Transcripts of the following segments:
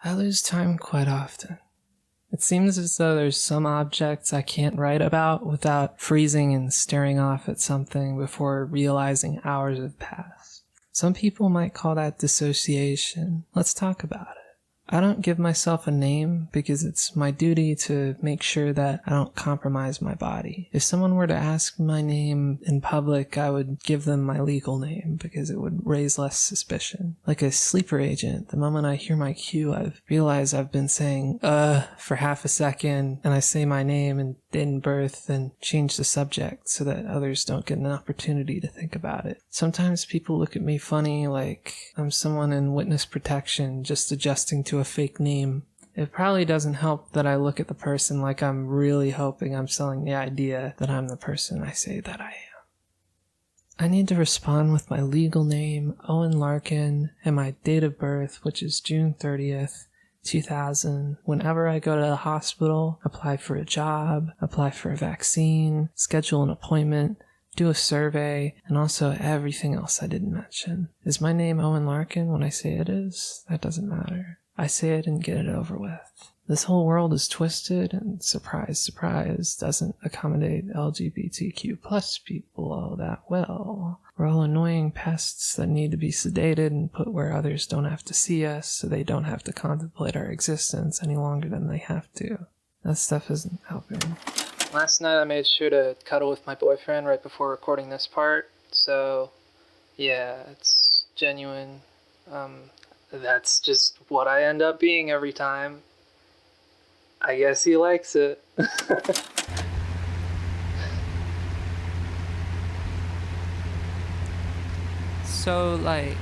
I lose time quite often. It seems as though there's some objects I can't write about without freezing and staring off at something before realizing hours have passed. Some people might call that dissociation. Let's talk about it. I don't give myself a name because it's my duty to make sure that I don't compromise my body. If someone were to ask my name in public, I would give them my legal name because it would raise less suspicion. Like a sleeper agent, the moment I hear my cue, I've realized I've been saying, for half a second, and I say my name and date and birth and change the subject so that others don't get an opportunity to think about it. Sometimes people look at me funny like I'm someone in witness protection just adjusting to a fake name. It probably doesn't help that I look at the person like I'm really hoping I'm selling the idea that I'm the person I say that I am. I need to respond with my legal name, Owen Larkin, and my date of birth, which is June 30th, 2000, whenever I go to the hospital, apply for a job, apply for a vaccine, schedule an appointment, do a survey, and also everything else I didn't mention. Is my name Owen Larkin when I say it is? That doesn't matter. I say it and get it over with. This whole world is twisted and surprise, surprise, doesn't accommodate LGBTQ plus people all that well. We're all annoying pests that need to be sedated and put where others don't have to see us so they don't have to contemplate our existence any longer than they have to. That stuff isn't helping. Last night I made sure to cuddle with my boyfriend right before recording this part, so yeah, it's genuine. That's just what I end up being every time. I guess he likes it. So, like,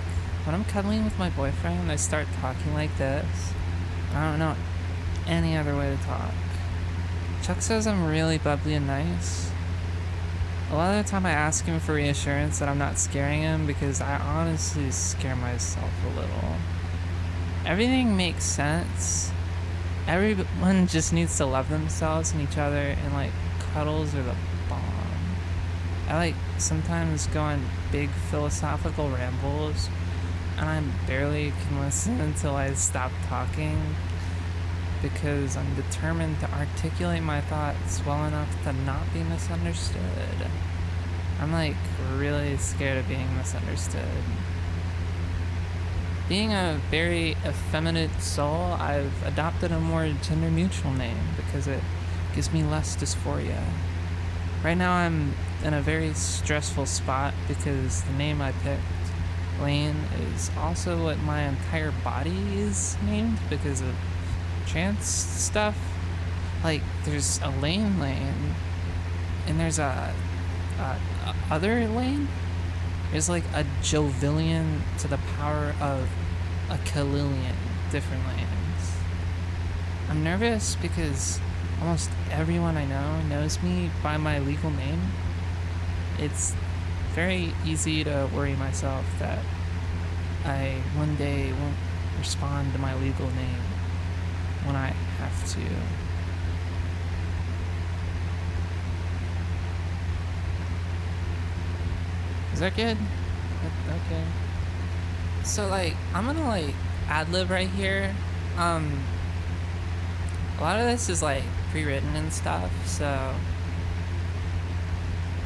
when I'm cuddling with my boyfriend, I start talking like this. I don't know any other way to talk. Chuck says I'm really bubbly and nice. A lot of the time I ask him for reassurance that I'm not scaring him because I honestly scare myself a little. Everything makes sense. Everyone just needs to love themselves and each other, and like cuddles are the bomb. I like sometimes go on big philosophical rambles and I barely can listen until I stop talking because I'm determined to articulate my thoughts well enough to not be misunderstood. I'm like really scared of being misunderstood. Being a very effeminate soul, I've adopted a more gender-neutral name because it gives me less dysphoria. Right now I'm in a very stressful spot because the name I picked, Lane, is also what my entire body is named because of trans stuff. Like, there's a lane, and there's a other lane. There's like a Jovillian to the power of a Kalillian, different lanes. I'm nervous because almost everyone I know knows me by my legal name. It's very easy to worry myself that I one day won't respond to my legal name when I have to. Is that good? Okay. So like, I'm gonna like ad-lib right here. A lot of this is like pre-written and stuff, so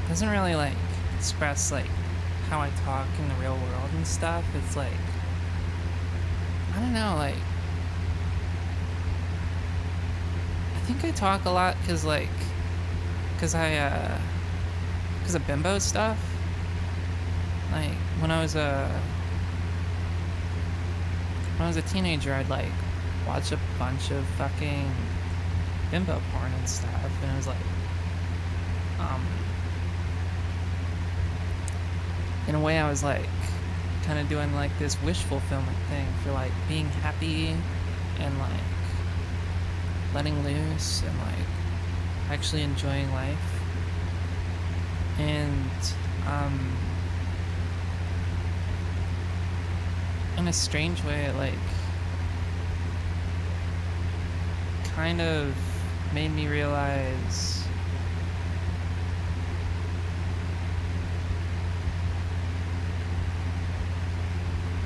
it doesn't really like express like how I talk in the real world and stuff. It's like, I don't know, like, I think I talk a lot because of bimbo stuff. Like, when I was a teenager, I'd like watch a bunch of fucking bimbo porn and stuff, and it was like, in a way I was like kind of doing like this wish fulfillment thing for like being happy and like letting loose and like actually enjoying life. And in a strange way, it like kind of made me realize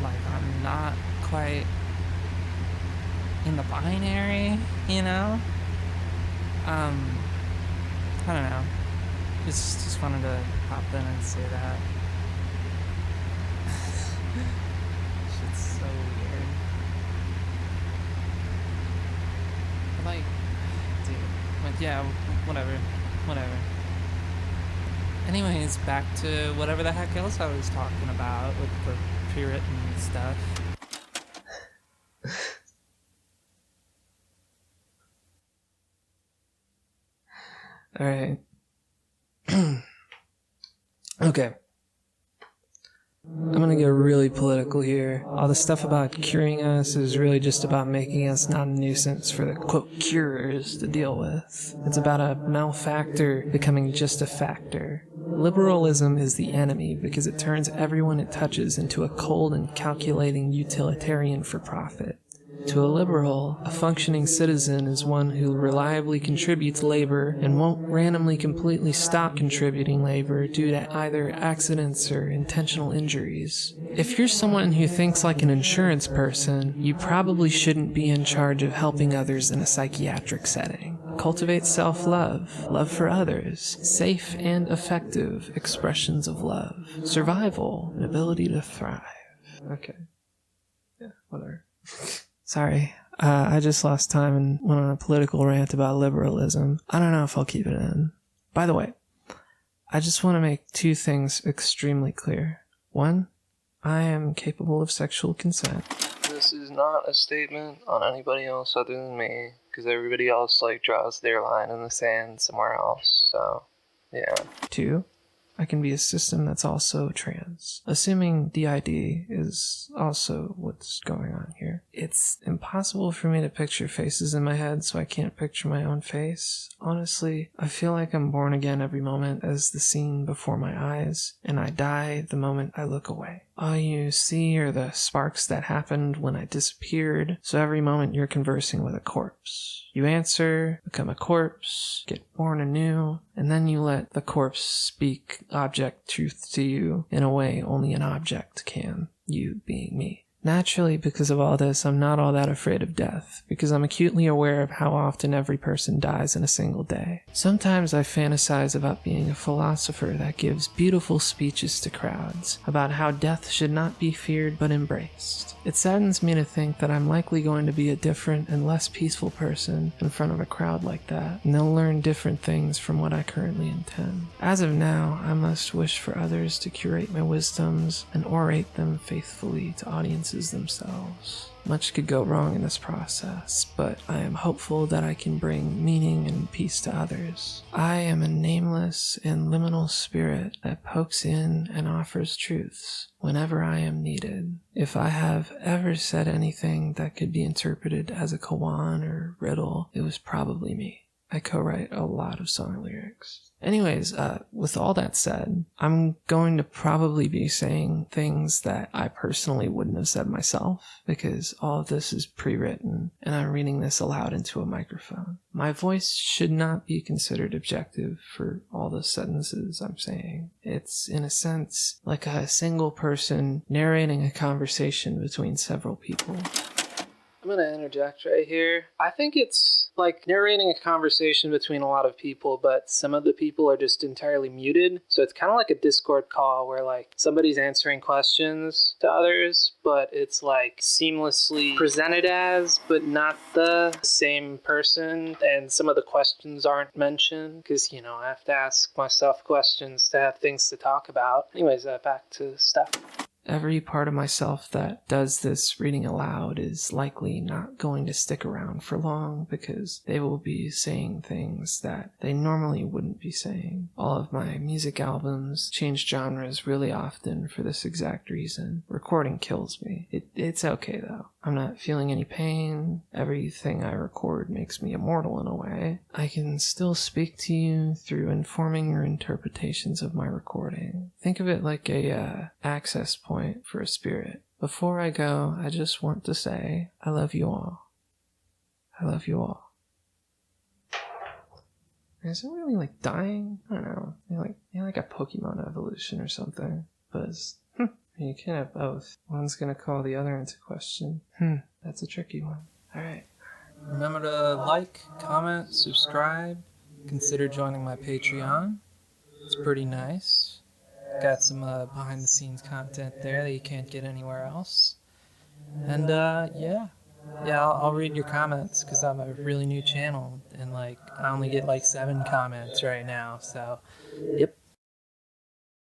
like I'm not quite in the binary, you know? I don't know. Just wanted to pop in and say that. Shit's so weird. Like, dude. But yeah, whatever. Anyways, back to whatever the heck else I was talking about with the pre-written stuff. Alright. Okay. I'm gonna get really political here. All the stuff about curing us is really just about making us not a nuisance for the, quote, curers to deal with. It's about a malfactor becoming just a factor. Liberalism is the enemy because it turns everyone it touches into a cold and calculating utilitarian for profit. To a liberal, a functioning citizen is one who reliably contributes labor and won't randomly completely stop contributing labor due to either accidents or intentional injuries. If you're someone who thinks like an insurance person, you probably shouldn't be in charge of helping others in a psychiatric setting. Cultivate self-love, love for others, safe and effective expressions of love, survival, and ability to thrive. Okay. Yeah, whatever. Sorry, I just lost time and went on a political rant about liberalism. I don't know if I'll keep it in. By the way, I just want to make two things extremely clear. One, I am capable of sexual consent. This is not a statement on anybody else other than me, because everybody else draws their line in the sand somewhere else, so yeah. Two, I can be a system that's also trans, assuming DID is also what's going on here. It's impossible for me to picture faces in my head, so I can't picture my own face. Honestly, I feel like I'm born again every moment as the scene before my eyes, and I die the moment I look away. All you see are the sparks that happened when I disappeared, so every moment you're conversing with a corpse. You answer, become a corpse, get born anew, and then you let the corpse speak object truth to you in a way only an object can, you being me. Naturally, because of all this, I'm not all that afraid of death, because I'm acutely aware of how often every person dies in a single day. Sometimes I fantasize about being a philosopher that gives beautiful speeches to crowds about how death should not be feared but embraced. It saddens me to think that I'm likely going to be a different and less peaceful person in front of a crowd like that, and they'll learn different things from what I currently intend. As of now, I must wish for others to curate my wisdoms and orate them faithfully to audiences themselves. Much could go wrong in this process, but I am hopeful that I can bring meaning and peace to others. I am a nameless and liminal spirit that pokes in and offers truths whenever I am needed. If I have ever said anything that could be interpreted as a koan or riddle, it was probably me. I co-write a lot of song lyrics. Anyways, with all that said, I'm going to probably be saying things that I personally wouldn't have said myself, because all of this is pre-written, and I'm reading this aloud into a microphone. My voice should not be considered objective for all the sentences I'm saying. It's, in a sense, like a single person narrating a conversation between several people. I'm going to interject right here. I think it's like narrating a conversation between a lot of people, but some of the people are just entirely muted. So it's kind of like a Discord call where somebody's answering questions to others, but it's seamlessly presented as, but not the same person. And some of the questions aren't mentioned because, I have to ask myself questions to have things to talk about. Anyways, back to stuff. Every part of myself that does this reading aloud is likely not going to stick around for long because they will be saying things that they normally wouldn't be saying. All of my music albums change genres really often for this exact reason. Recording kills me. It's okay though. I'm not feeling any pain. Everything I record makes me immortal in a way. I can still speak to you through informing your interpretations of my recording. Think of it like a access point for a spirit. Before I go, I just want to say, I love you all. I love you all. Is it really dying? I don't know. Like a Pokemon evolution or something. Buzz. You can have both. One's gonna call the other into question. That's a tricky one. Alright. Remember to like, comment, subscribe. Consider joining my Patreon. It's pretty nice. Got some behind the scenes content there that you can't get anywhere else. And yeah. I'll read your comments because I'm a really new channel and like I only get like 7 comments right now. So, yep.